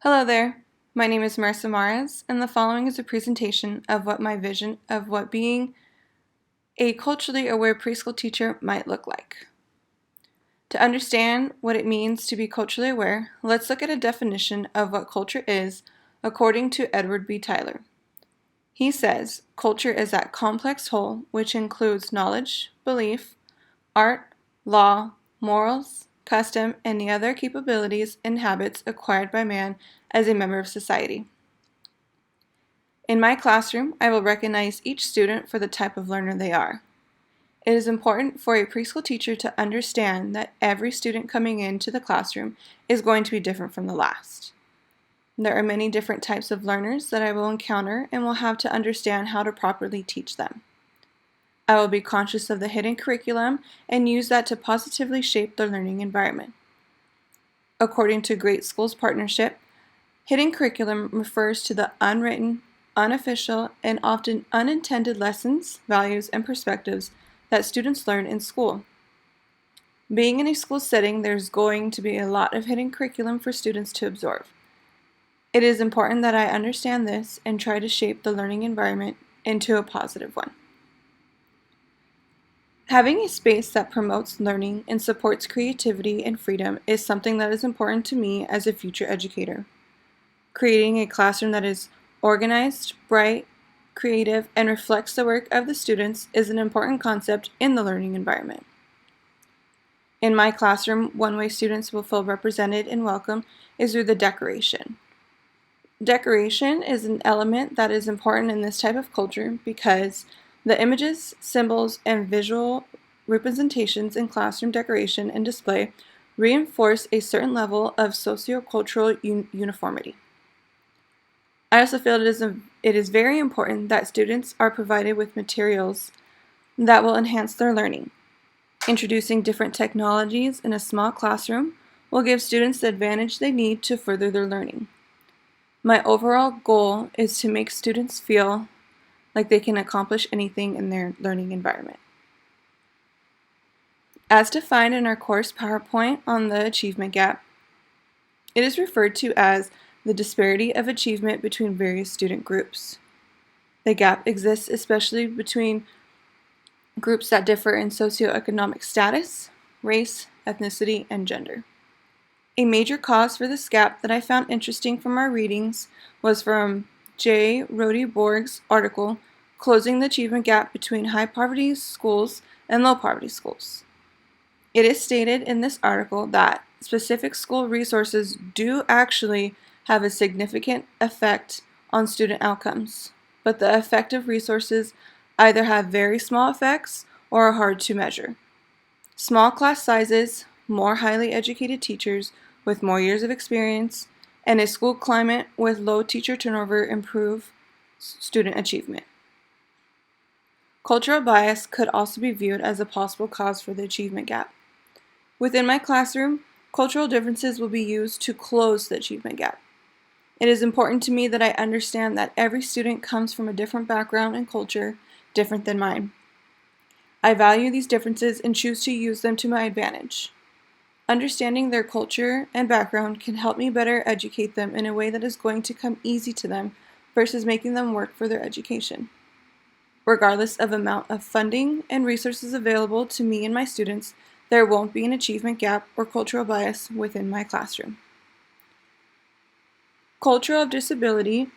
Hello there. My name is Marissa Mares, and the following is a presentation of what my vision of what being a culturally aware preschool teacher might look like. To understand what it means to be culturally aware, let's look at a definition of what culture is according to Edward B. Tyler. He says, culture is that complex whole which includes knowledge, belief, art, law, morals, custom, and the other capabilities and habits acquired by man as a member of society. In my classroom, I will recognize each student for the type of learner they are. It is important for a preschool teacher to understand that every student coming into the classroom is going to be different from the last. There are many different types of learners that I will encounter and will have to understand how to properly teach them. I will be conscious of the hidden curriculum and use that to positively shape their learning environment. According to Great Schools Partnership, hidden curriculum refers to the unwritten, unofficial, and often unintended lessons, values, and perspectives that students learn in school. Being in a school setting, there's going to be a lot of hidden curriculum for students to absorb. It is important that I understand this and try to shape the learning environment into a positive one. Having a space that promotes learning and supports creativity and freedom is something that is important to me as a future educator. Creating a classroom that is organized, bright, creative, and reflects the work of the students is an important concept in the learning environment. In my classroom, one way students will feel represented and welcome is through the decoration. Decoration is an element that is important in this type of culture because the images, symbols, and visual representations in classroom decoration and display reinforce a certain level of sociocultural uniformity. I also feel it is very important that students are provided with materials that will enhance their learning. Introducing different technologies in a small classroom will give students the advantage they need to further their learning. My overall goal is to make students feel like they can accomplish anything in their learning environment. As defined in our course PowerPoint on the achievement gap, it is referred to as the disparity of achievement between various student groups. The gap exists especially between groups that differ in socioeconomic status, race, ethnicity, and gender. A major cause for this gap that I found interesting from our readings was from J. Rody Borg's article, Closing the Achievement Gap Between High Poverty Schools and Low Poverty Schools. It is stated in this article that specific school resources do actually have a significant effect on student outcomes, but the effective resources either have very small effects or are hard to measure. Small class sizes, more highly educated teachers with more years of experience, and a school climate with low teacher turnover improve student achievement. Cultural bias could also be viewed as a possible cause for the achievement gap. Within my classroom, cultural differences will be used to close the achievement gap. It is important to me that I understand that every student comes from a different background and culture, different than mine. I value these differences and choose to use them to my advantage. Understanding their culture and background can help me better educate them in a way that is going to come easy to them versus making them work for their education. Regardless of amount of funding and resources available to me and my students, there won't be an achievement gap or cultural bias within my classroom. Culture of disability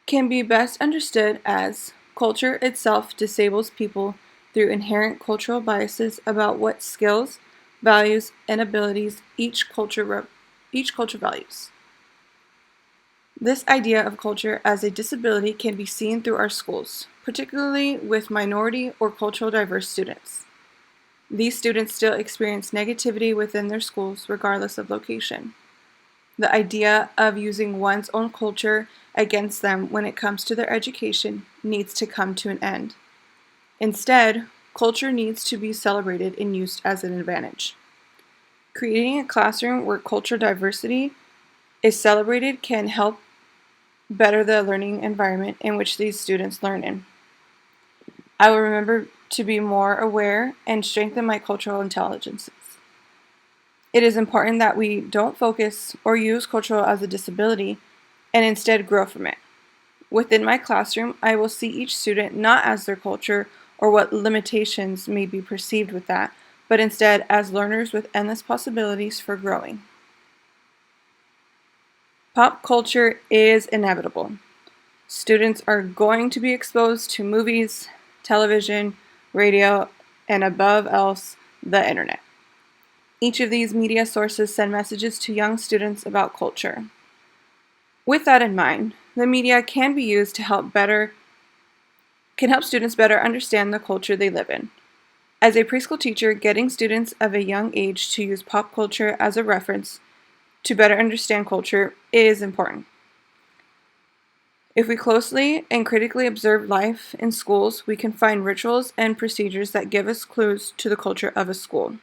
can be best understood as culture itself disables people through inherent cultural biases about what skills, values, and abilities each culture values. This idea of culture as a disability can be seen through our schools, particularly with minority or cultural diverse students. These students still experience negativity within their schools regardless of location. The idea of using one's own culture against them when it comes to their education needs to come to an end. Instead, culture needs to be celebrated and used as an advantage. Creating a classroom where cultural diversity is celebrated can help better the learning environment in which these students learn in. I will remember to be more aware and strengthen my cultural intelligences. It is important that we don't focus or use culture as a disability and instead grow from it. Within my classroom, I will see each student not as their culture or what limitations may be perceived with that, but instead as learners with endless possibilities for growing. Pop culture is inevitable. Students are going to be exposed to movies, television, radio, and above else, the internet. Each of these media sources send messages to young students about culture. With that in mind, the media can be used to help students better understand the culture they live in. As a preschool teacher, getting students of a young age to use pop culture as a reference to better understand culture is important. If we closely and critically observe life in schools, we can find rituals and procedures that give us clues to the culture of a school.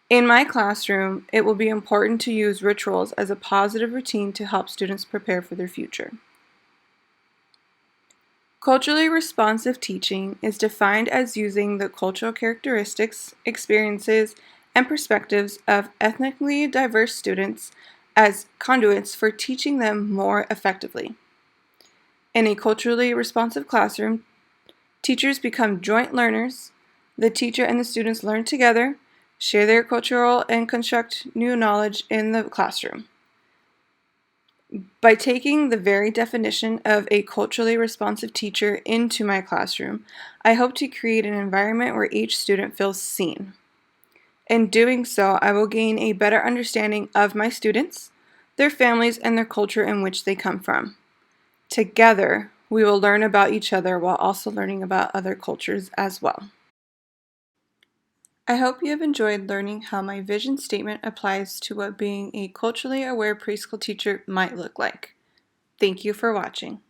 In my classroom, it will be important to use rituals as a positive routine to help students prepare for their future. Culturally responsive teaching is defined as using the cultural characteristics, experiences, and perspectives of ethnically diverse students as conduits for teaching them more effectively. In a culturally responsive classroom, teachers become joint learners. The teacher and the students learn together, share their cultural, and construct new knowledge in the classroom. By taking the very definition of a culturally responsive teacher into my classroom, I hope to create an environment where each student feels seen. In doing so, I will gain a better understanding of my students, their families, and their culture in which they come from. Together, we will learn about each other while also learning about other cultures as well. I hope you have enjoyed learning how my vision statement applies to what being a culturally aware preschool teacher might look like. Thank you for watching.